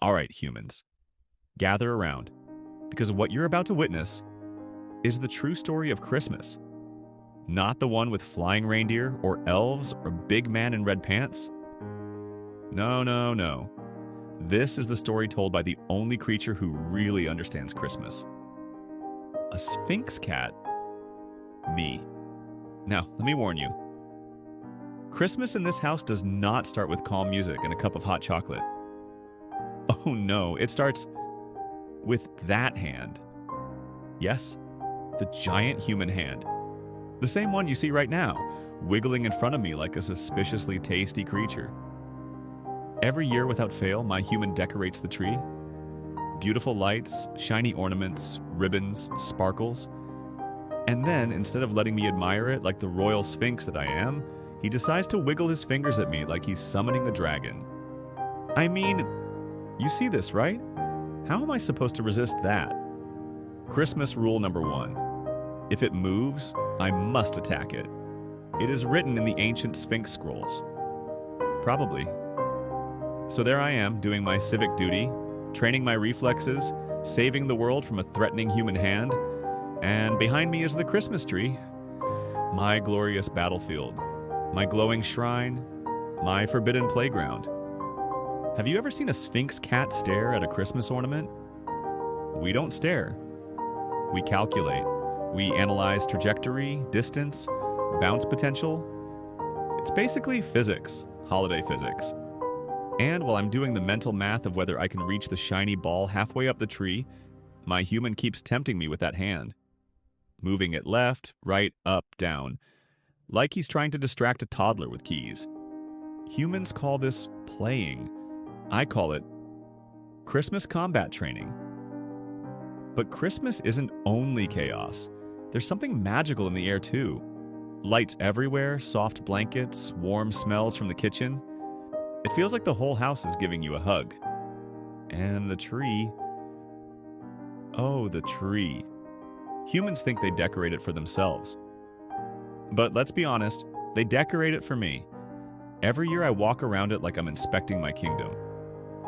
All right, humans, gather around, because what you're about to witness is the true story of Christmas. Not the one with flying reindeer or elves or a big man in red pants. No, no, no. This is the story told by the only creature who really understands Christmas. A Sphynx cat. Me. Now, let me warn you. Christmas in this house does not start with calm music and a cup of hot chocolate. Oh no, it starts with that hand. Yes, the giant human hand. The same one you see right now, wiggling in front of me like a suspiciously tasty creature. Every year without fail, my human decorates the tree. Beautiful lights, shiny ornaments, ribbons, sparkles. And then, instead of letting me admire it like the royal Sphynx that I am, he decides to wiggle his fingers at me like he's summoning a dragon. I mean, you see this, right? How am I supposed to resist that? Christmas rule number 1. If it moves, I must attack it. It is written in the ancient Sphynx scrolls. Probably. So there I am, doing my civic duty, training my reflexes, saving the world from a threatening human hand, and behind me is the Christmas tree. My glorious battlefield. My glowing shrine. My forbidden playground. Have you ever seen a Sphynx cat stare at a Christmas ornament? We don't stare. We calculate. We analyze trajectory, distance, bounce potential. It's basically physics, holiday physics. And while I'm doing the mental math of whether I can reach the shiny ball halfway up the tree, my human keeps tempting me with that hand. Moving it left, right, up, down. Like he's trying to distract a toddler with keys. Humans call this playing. I call it Christmas combat training. But Christmas isn't only chaos. There's something magical in the air too. Lights everywhere, soft blankets, warm smells from the kitchen. It feels like the whole house is giving you a hug. And the tree... Oh, the tree. Humans think they decorate it for themselves. But let's be honest, they decorate it for me. Every year I walk around it like I'm inspecting my kingdom.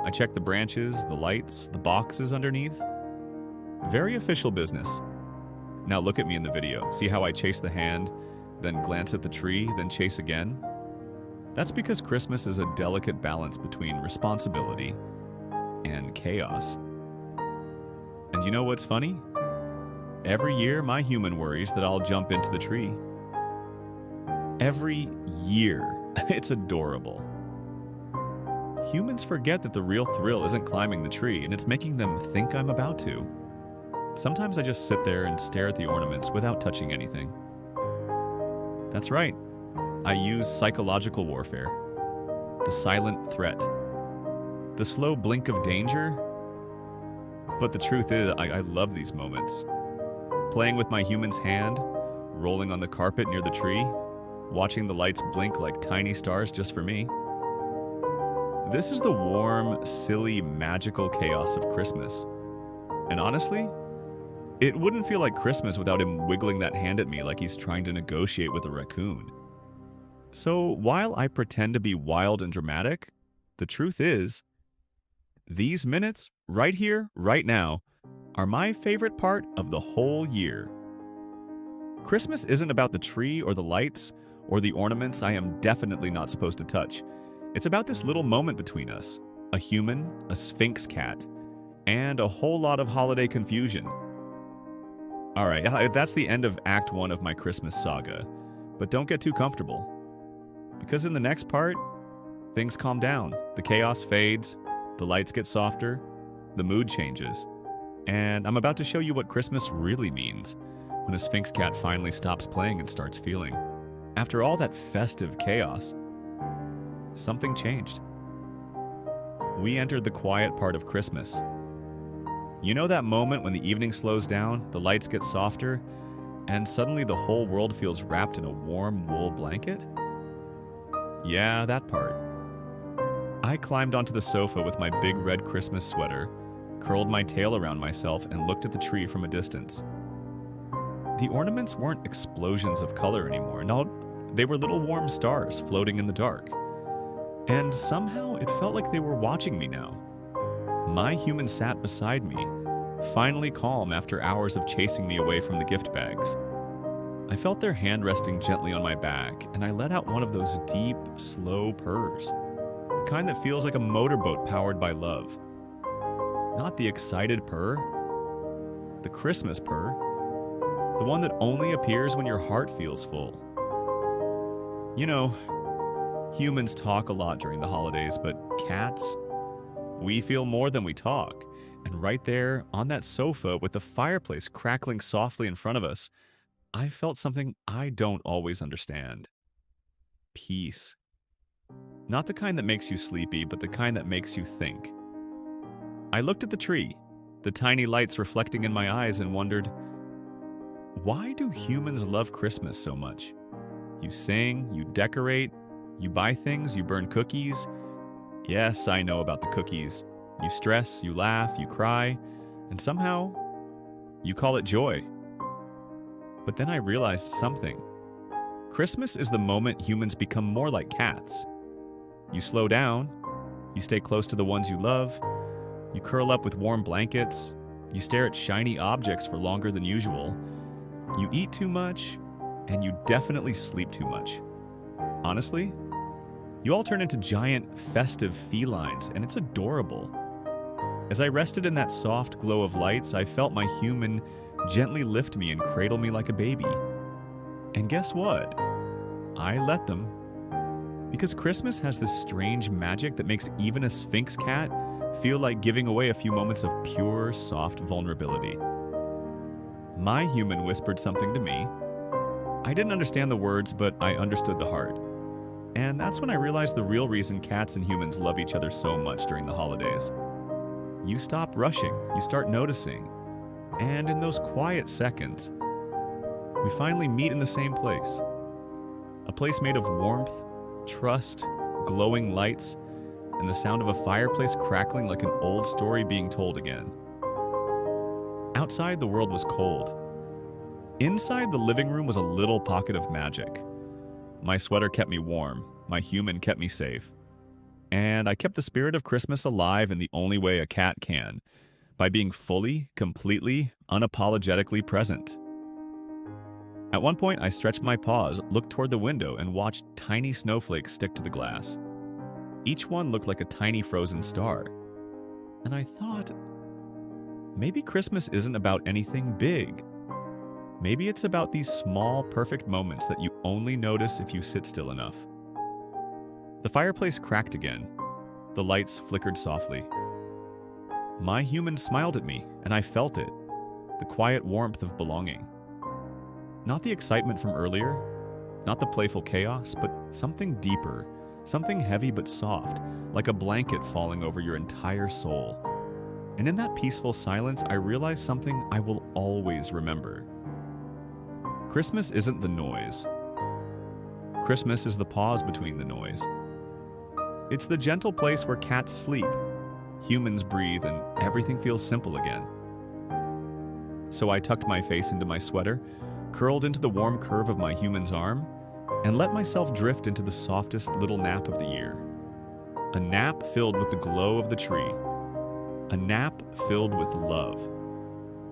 I check the branches, the lights, the boxes underneath. Very official business. Now look at me in the video. See how I chase the hand, then glance at the tree, then chase again? That's because Christmas is a delicate balance between responsibility and chaos. And you know what's funny? Every year, my human worries that I'll jump into the tree. Every year. It's adorable. Humans forget that the real thrill isn't climbing the tree, and it's making them think I'm about to. Sometimes I just sit there and stare at the ornaments without touching anything. That's right. I use psychological warfare. The silent threat. The slow blink of danger. But the truth is, I love these moments. Playing with my human's hand, rolling on the carpet near the tree, watching the lights blink like tiny stars just for me. This is the warm, silly, magical chaos of Christmas. And honestly, it wouldn't feel like Christmas without him wiggling that hand at me like he's trying to negotiate with a raccoon. So while I pretend to be wild and dramatic, the truth is, these minutes, right here, right now, are my favorite part of the whole year. Christmas isn't about the tree or the lights or the ornaments I am definitely not supposed to touch. It's about this little moment between us, a human, a Sphynx cat, and a whole lot of holiday confusion. All right, that's the end of Act 1 of my Christmas saga, but don't get too comfortable. Because in the next part, things calm down, the chaos fades, the lights get softer, the mood changes, and I'm about to show you what Christmas really means when a Sphynx cat finally stops playing and starts feeling. After all that festive chaos, something changed. We entered the quiet part of Christmas. You know that moment when the evening slows down, the lights get softer, and suddenly the whole world feels wrapped in a warm wool blanket? Yeah, that part. I climbed onto the sofa with my big red Christmas sweater, curled my tail around myself, and looked at the tree from a distance. The ornaments weren't explosions of color anymore. No, they were little warm stars floating in the dark. And somehow it felt like they were watching me now. My human sat beside me, finally calm after hours of chasing me away from the gift bags. I felt their hand resting gently on my back, and I let out one of those deep, slow purrs. The kind that feels like a motorboat powered by love. Not the excited purr, the Christmas purr. The one that only appears when your heart feels full. You know, humans talk a lot during the holidays, but cats, we feel more than we talk. And right there, on that sofa with the fireplace crackling softly in front of us, I felt something I don't always understand. Peace. Not the kind that makes you sleepy, but the kind that makes you think. I looked at the tree, the tiny lights reflecting in my eyes, and wondered, why do humans love Christmas so much? You sing, you decorate, you buy things, you burn cookies. Yes, I know about the cookies. You stress, you laugh, you cry, and somehow, you call it joy. But then I realized something. Christmas is the moment humans become more like cats. You slow down, you stay close to the ones you love, you curl up with warm blankets, you stare at shiny objects for longer than usual, you eat too much, and you definitely sleep too much. Honestly, you all turn into giant, festive felines, and it's adorable. As I rested in that soft glow of lights, I felt my human gently lift me and cradle me like a baby. And guess what? I let them. Because Christmas has this strange magic that makes even a Sphynx cat feel like giving away a few moments of pure, soft vulnerability. My human whispered something to me. I didn't understand the words, but I understood the heart. And that's when I realized the real reason cats and humans love each other so much during the holidays. You stop rushing, you start noticing. And in those quiet seconds, we finally meet in the same place. A place made of warmth, trust, glowing lights, and the sound of a fireplace crackling like an old story being told again. Outside, the world was cold. Inside, the living room was a little pocket of magic. My sweater kept me warm, my human kept me safe. And I kept the spirit of Christmas alive in the only way a cat can, by being fully, completely, unapologetically present. At one point, I stretched my paws, looked toward the window, and watched tiny snowflakes stick to the glass. Each one looked like a tiny frozen star. And I thought, maybe Christmas isn't about anything big. Maybe it's about these small, perfect moments that you only notice if you sit still enough. The fireplace cracked again. The lights flickered softly. My human smiled at me, and I felt it, the quiet warmth of belonging. Not the excitement from earlier, not the playful chaos, but something deeper, something heavy but soft, like a blanket falling over your entire soul. And in that peaceful silence, I realized something I will always remember. Christmas isn't the noise. Christmas is the pause between the noise. It's the gentle place where cats sleep, humans breathe, and everything feels simple again. So I tucked my face into my sweater, curled into the warm curve of my human's arm, and let myself drift into the softest little nap of the year. A nap filled with the glow of the tree. A nap filled with love.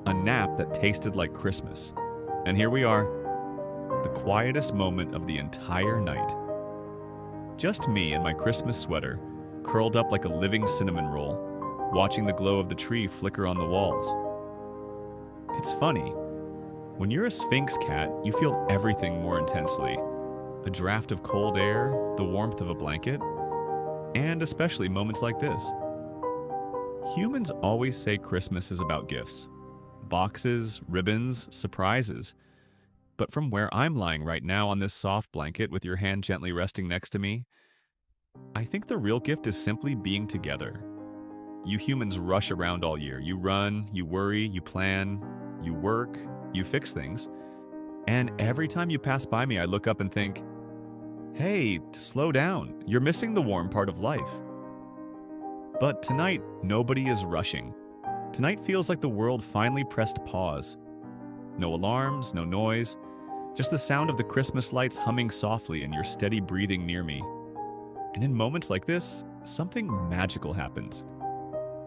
A nap that tasted like Christmas. And here we are, the quietest moment of the entire night. Just me in my Christmas sweater, curled up like a living cinnamon roll, watching the glow of the tree flicker on the walls. It's funny. When you're a Sphynx cat, you feel everything more intensely. A draft of cold air, the warmth of a blanket, and especially moments like this. Humans always say Christmas is about gifts. Boxes, ribbons, surprises. But from where I'm lying right now on this soft blanket with your hand gently resting next to me, I think the real gift is simply being together. You humans rush around all year. You run, you worry, you plan, you work, you fix things. And every time you pass by me, I look up and think, hey, slow down. You're missing the warm part of life. But tonight, nobody is rushing. Tonight feels like the world finally pressed pause. No alarms, no noise, just the sound of the Christmas lights humming softly and your steady breathing near me. And in moments like this, something magical happens.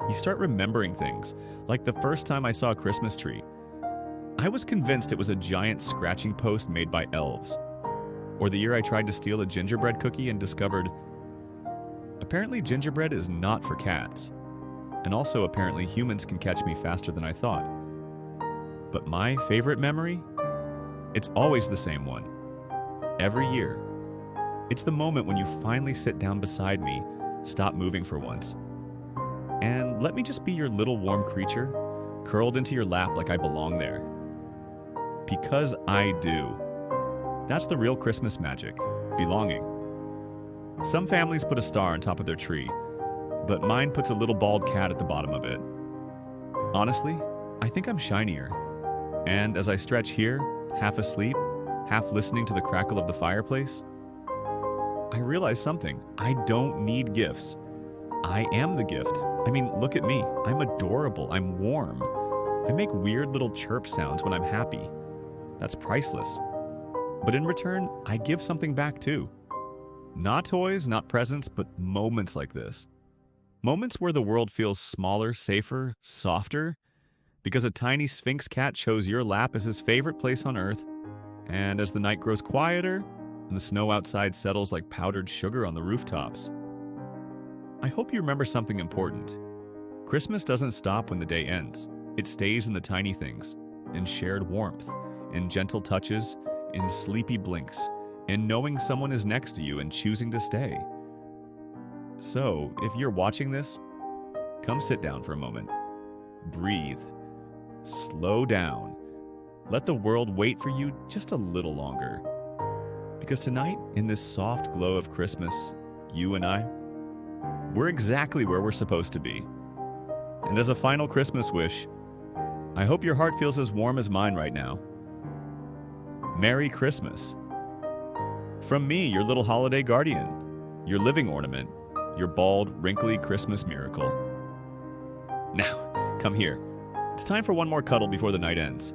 you start remembering things, like the first time I saw a Christmas tree. I was convinced it was a giant scratching post made by elves. Or the year I tried to steal a gingerbread cookie and discovered, apparently gingerbread is not for cats. And also apparently humans can catch me faster than I thought. But my favorite memory? It's always the same one. Every year. It's the moment when you finally sit down beside me, stop moving for once, and let me just be your little warm creature, curled into your lap like I belong there. Because I do. That's the real Christmas magic, belonging. Some families put a star on top of their tree, but mine puts a little bald cat at the bottom of it. Honestly, I think I'm shinier. And as I stretch here, half asleep, half listening to the crackle of the fireplace, I realize something. I don't need gifts. I am the gift. I mean, look at me. I'm adorable. I'm warm. I make weird little chirp sounds when I'm happy. That's priceless. But in return, I give something back too. Not toys, not presents, but moments like this. Moments where the world feels smaller, safer, softer, because a tiny Sphynx cat chose your lap as his favorite place on Earth, and as the night grows quieter, and the snow outside settles like powdered sugar on the rooftops, I hope you remember something important. Christmas doesn't stop when the day ends. It stays in the tiny things, in shared warmth, in gentle touches, in sleepy blinks, in knowing someone is next to you and choosing to stay. So, if you're watching this, come sit down for a moment. Breathe. Slow down. Let the world wait for you just a little longer. Because tonight, in this soft glow of Christmas, you and I, we're exactly where we're supposed to be. And as a final Christmas wish, I hope your heart feels as warm as mine right now. Merry Christmas. From me, your little holiday guardian, your living ornament, your bald, wrinkly Christmas miracle. Now, come here. It's time for one more cuddle before the night ends.